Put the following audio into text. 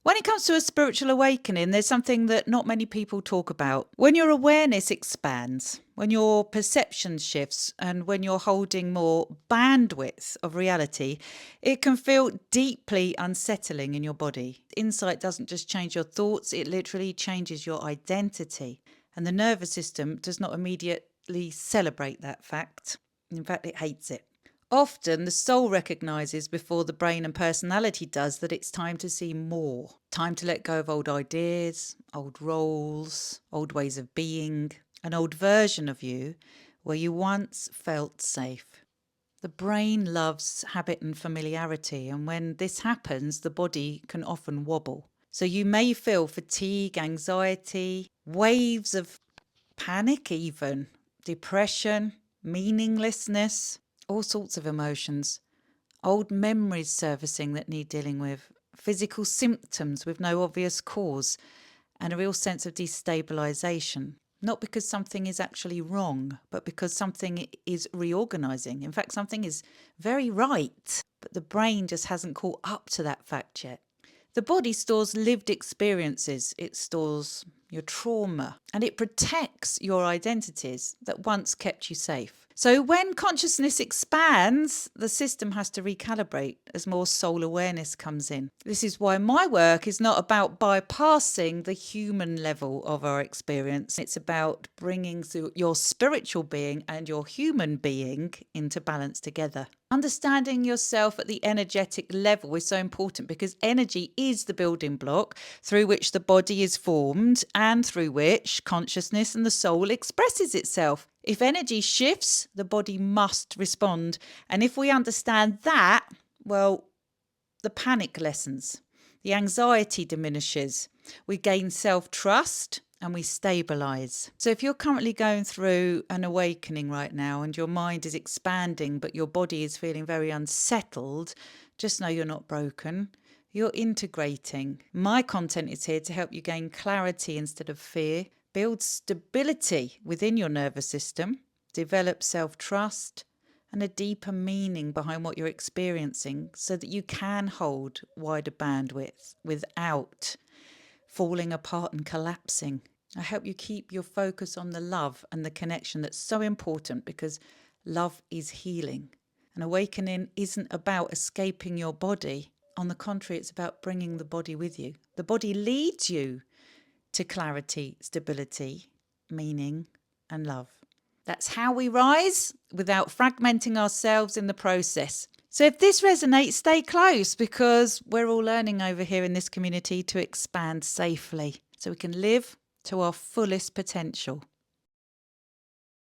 When it comes to a spiritual awakening, there's something that not many people talk about. When your awareness expands, when your perception shifts, and when you're holding more bandwidth of reality, it can feel deeply unsettling in your body. Insight doesn't just change your thoughts, it literally changes your identity. And the nervous system does not immediately celebrate that fact. In fact, it hates it. Often the soul recognises before the brain and personality does that it's time to see more. Time to let go of old ideas, old roles, old ways of being, an old version of you where you once felt safe. The brain loves habit and familiarity, and when this happens, the body can often wobble. So you may feel fatigue, anxiety, waves of panic even, depression, meaninglessness, all sorts of emotions, old memories surfacing that need dealing with, physical symptoms with no obvious cause, and a real sense of destabilisation. Not because something is actually wrong, but because something is reorganising. In fact, something is very right, but the brain just hasn't caught up to that fact yet. The body stores lived experiences, it stores your trauma, and it protects your identities that once kept you safe. So when consciousness expands, the system has to recalibrate as more soul awareness comes in. This is why my work is not about bypassing the human level of our experience. It's about bringing your spiritual being and your human being into balance together. Understanding yourself at the energetic level is so important because energy is the building block through which the body is formed and through which consciousness and the soul expresses itself. If energy shifts, the body must respond. And if we understand that, well, the panic lessens, the anxiety diminishes, we gain self-trust and we stabilize. So if you're currently going through an awakening right now and your mind is expanding, but your body is feeling very unsettled, just know you're not broken. You're integrating. My content is here to help you gain clarity instead of fear, build stability within your nervous system, develop self-trust, and a deeper meaning behind what you're experiencing so that you can hold wider bandwidth without falling apart and collapsing. I help you keep your focus on the love and the connection that's so important because love is healing. An awakening isn't about escaping your body. On the contrary, it's about bringing the body with you. The body leads you to clarity, stability, meaning, and love. That's how we rise without fragmenting ourselves in the process. So if this resonates, stay close because we're all learning over here in this community to expand safely so we can live to our fullest potential.